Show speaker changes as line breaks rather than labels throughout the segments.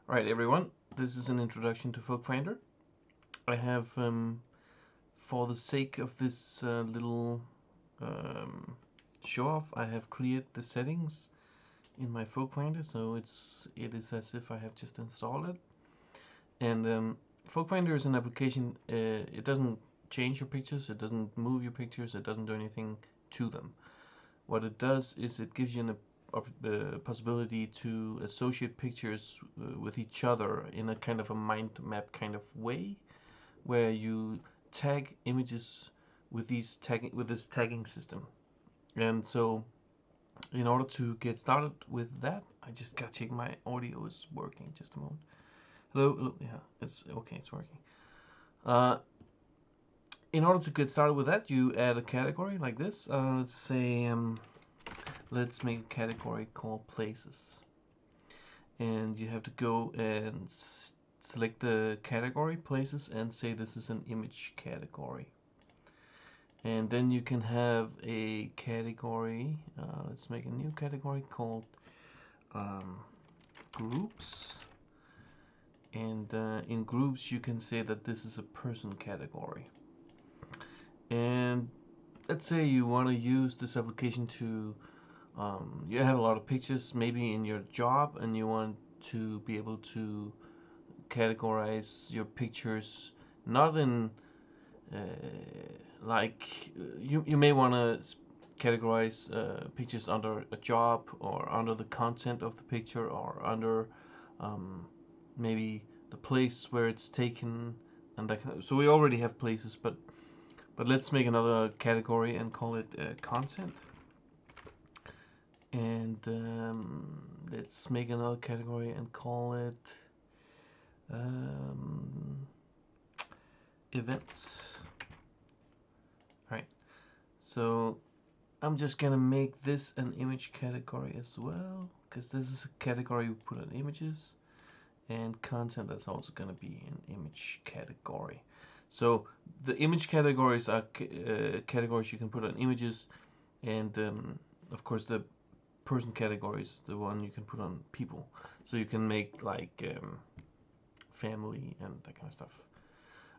Alright everyone, this is an introduction to Folkfinder. I have, for the sake of this little show-off, I have cleared the settings in my Folkfinder, so it is as if I have just installed it. And Folkfinder is an application. It doesn't change your pictures, it doesn't move your pictures, it doesn't do anything to them. What it does is it gives you the possibility to associate pictures with each other in a kind of a mind map kind of way, where you tag images with this tagging system. And so, in order to get started with that, I just gotta check my audio is working. Just a moment. Hello. Yeah, it's okay. It's working. In order to get started with that, you add a category like this. Let's say. Let's make a category called places, and you have to go and select the category places and say this is an image category. And then you can have a category, let's make a new category called groups, and in groups you can say that this is a person category. And let's say you want to use this application to you have a lot of pictures maybe in your job, and you want to be able to categorize your pictures not in you may want to categorize pictures under a job, or under the content of the picture, or under maybe the place where it's taken, and that kind of, so we already have places, but let's make another category and call it content. And let's make another category and call it events. Alright, so I'm just gonna make this an image category as well, because this is a category we put on images, and content, that's also gonna be an image category. So the image categories are categories you can put on images, and of course the person category is the one you can put on people. So you can make like family and that kind of stuff.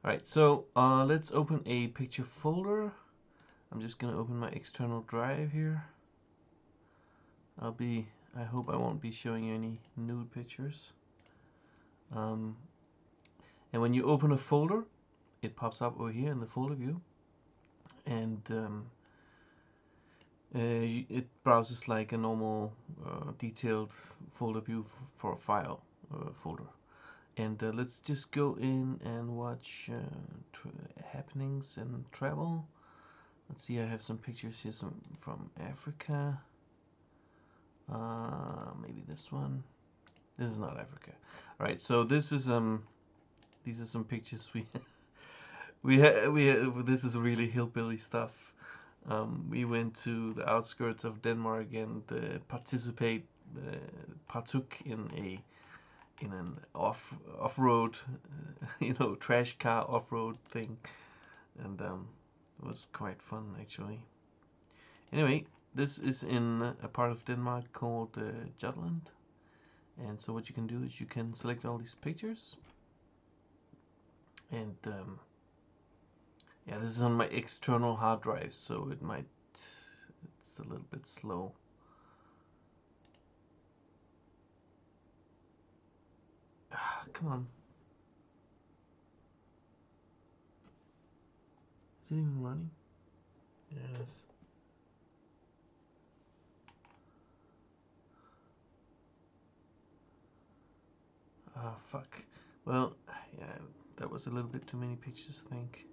Alright, so let's open a picture folder. I'm just gonna open my external drive here. I hope I won't be showing you any nude pictures. And when you open a folder, it pops up over here in the folder view, and it browses like a normal detailed folder view for a file folder. And let's just go in and watch happenings and travel. Let's see, I have some pictures here, some from Africa. Maybe this one. This is not Africa. All right, so this is these are some pictures we have. This is really hillbilly stuff. We went to the outskirts of Denmark and partook in an off-road, trash car off-road thing, and it was quite fun actually. Anyway, this is in a part of Denmark called Jutland, and so what you can do is you can select all these pictures, and yeah, this is on my external hard drive, so it's a little bit slow. Come on. Is it even running? Yes. Ah, fuck. Well, yeah, that was a little bit too many pictures, I think.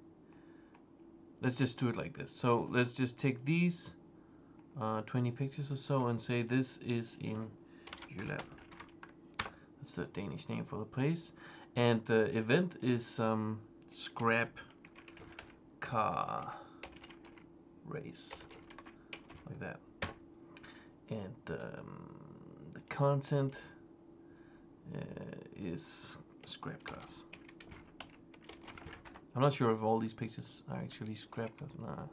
Let's just do it like this. So let's just take these 20 pictures or so and say this is in Jylland. That's the Danish name for the place. And the event is scrap car race, like that. And the content is scrap cars. I'm not sure if all these pictures are actually scrap cars. Nah,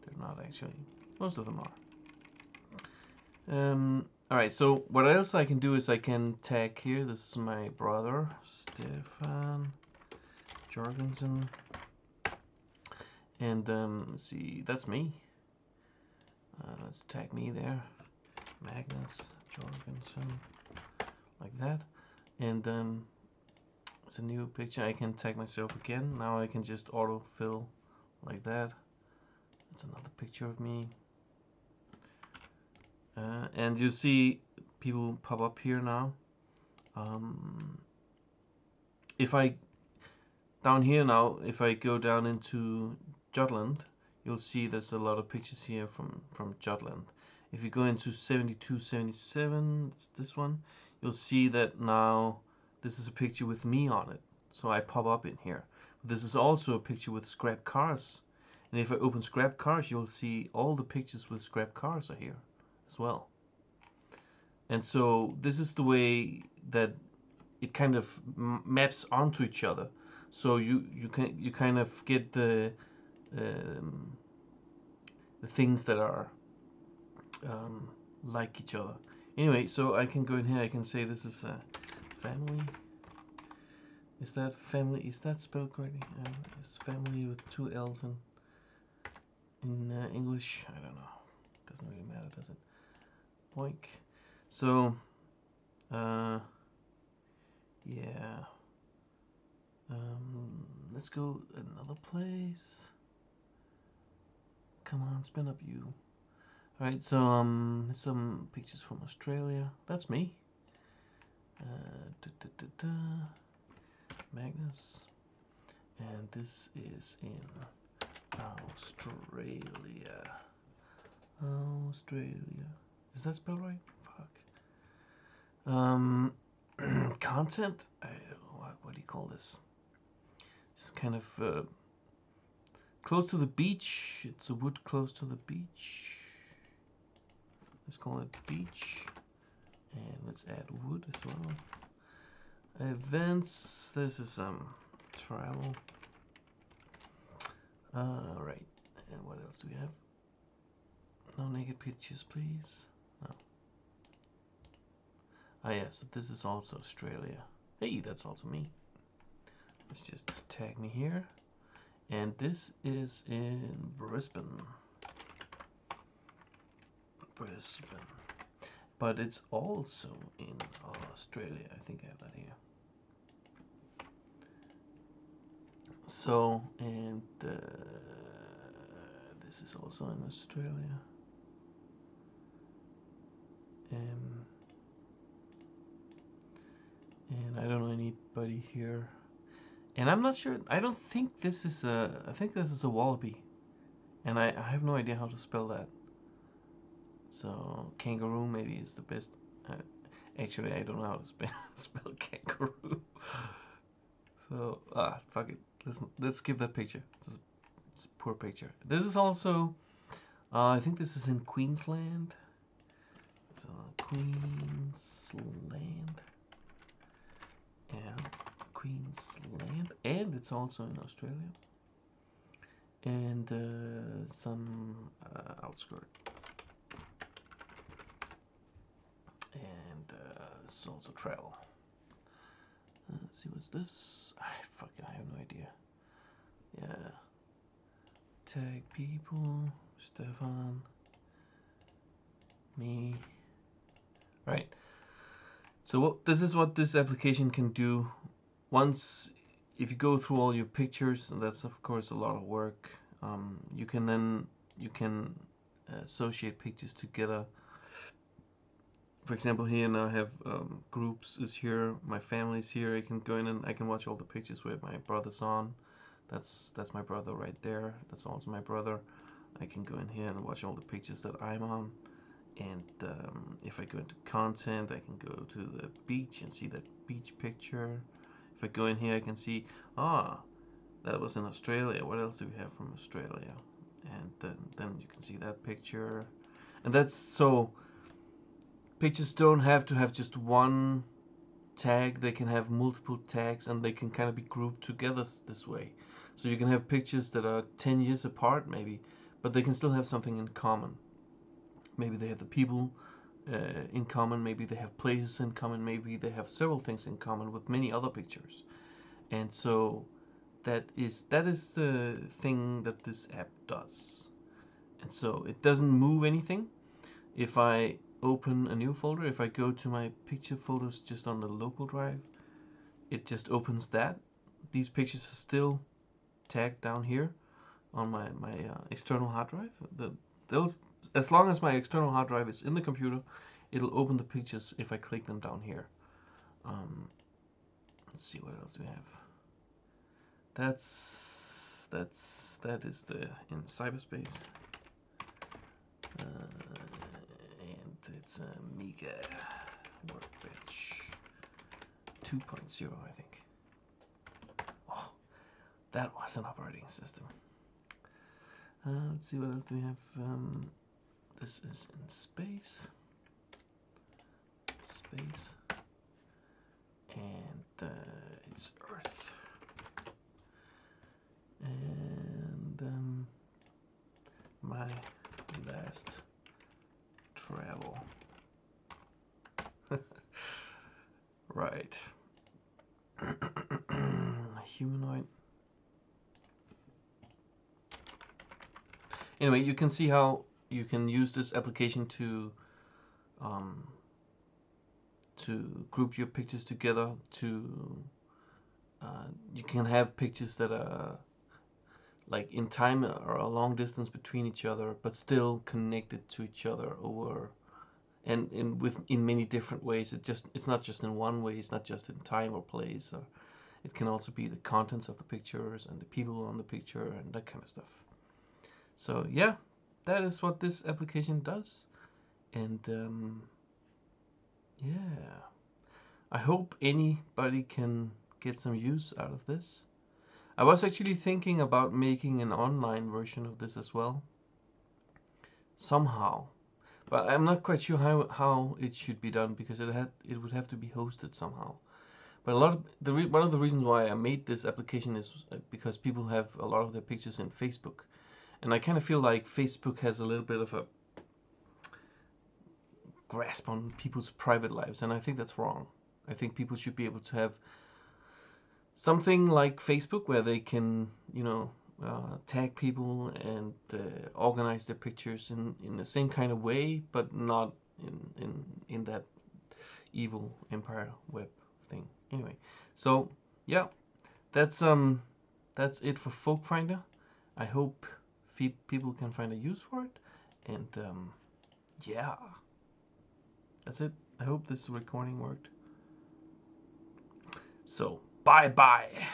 they're not actually. Most of them are. All right, so what else I can do is I can tag here. This is my brother, Stefan Jorgensen. And let's see, that's me. Let's tag me there. Magnus Jorgensen, like that. And it's a new picture. I can tag myself again. Now I can just autofill like that. That's another picture of me. And you see people pop up here now. If I down here now, if I go down into Jutland, you'll see there's a lot of pictures here from Jutland. If you go into 72, 77, it's this one, you'll see that now this is a picture with me on it. So I pop up in here. But this is also a picture with scrap cars. And if I open scrap cars, you'll see all the pictures with scrap cars are here as well. And so this is the way that it kind of maps onto each other. So you kind of get the things that are like each other. Anyway, so I can go in here. I can say this is a family. Is that family? Is that spelled correctly? Is family with two L's in English? I don't know. Doesn't really matter, does it? Boink. So, yeah. Let's go another place. Come on, spin up you. All right, so some pictures from Australia. That's me. Magnus, and this is in Australia. Australia. Is that spelled right? Fuck. Content. I don't know what do you call this? It's kind of close to the beach. It's a wood close to the beach. Let's call it beach. And let's add wood as well. Events. This is travel. Right. And what else do we have? No naked pictures, please. No. Ah, yes. This is also Australia. Hey, that's also me. Let's just tag me here. And this is in Brisbane. Brisbane. But it's also in Australia. I think I have that here. So, and this is also in Australia. And I don't know anybody here. And I'm not sure. I don't think this is a. I think this is a wallaby, and I have no idea how to spell that. So kangaroo maybe is the best. Actually, I don't know how to spell kangaroo. So fuck it. Let's skip that picture. It's a poor picture. This is also. I think this is in Queensland. So Queensland. And Queensland, and it's also in Australia, and some outskirt, and it's also travel. Let's see, what's this? I have no idea. Yeah, tag people, Stefan, me. Right. So this is what this application can do. Once, if you go through all your pictures, and that's of course a lot of work, you can associate pictures together. For example, here now I have groups is here, my family's here. I can go in and I can watch all the pictures where my brother's on. That's my brother right there. That's also my brother. I can go in here and watch all the pictures that I'm on. And if I go into content, I can go to the beach and see that beach picture. If I go in here, I can see, that was in Australia. What else do we have from Australia? And then you can see that picture. And that's so, pictures don't have to have just one tag. They can have multiple tags, and they can kind of be grouped together this way. So you can have pictures that are 10 years apart maybe, but they can still have something in common. Maybe they have the people in common. Maybe they have places in common. Maybe they have several things in common with many other pictures. And so that is the thing that this app does. And so it doesn't move anything. If I open a new folder, if I go to my picture photos just on the local drive, it just opens that. These pictures are still tagged down here on my external hard drive. Those, as long as my external hard drive is in the computer, it'll open the pictures if I click them down here. Let's see, what else do we have? That is the in cyberspace, and it's a Mega Workbench 2.0, I think. Oh, that was an operating system. Let's see, what else do we have? This is in space, and it's Earth. And my last travel. Right. Humanoid. Anyway, you can see how you can use this application to group your pictures together. You can have pictures that are like in time or a long distance between each other, but still connected to each other over and in many different ways. It's not just in one way. It's not just in time or place. Or it can also be the contents of the pictures and the people on the picture and that kind of stuff. So yeah, that is what this application does. And yeah, I hope anybody can get some use out of this. I was actually thinking about making an online version of this as well, somehow, but I'm not quite sure how it should be done, because it would have to be hosted somehow. But one of the reasons why I made this application is because people have a lot of their pictures in Facebook, and I kind of feel like Facebook has a little bit of a grasp on people's private lives, and I think that's wrong. I think people should be able to have something like Facebook where they can, tag people and organize their pictures in the same kind of way, but not in that evil empire web thing. Anyway, so yeah, that's it for Folkfinder. I hope people can find a use for it, and yeah, that's it. I hope this recording worked. So bye bye.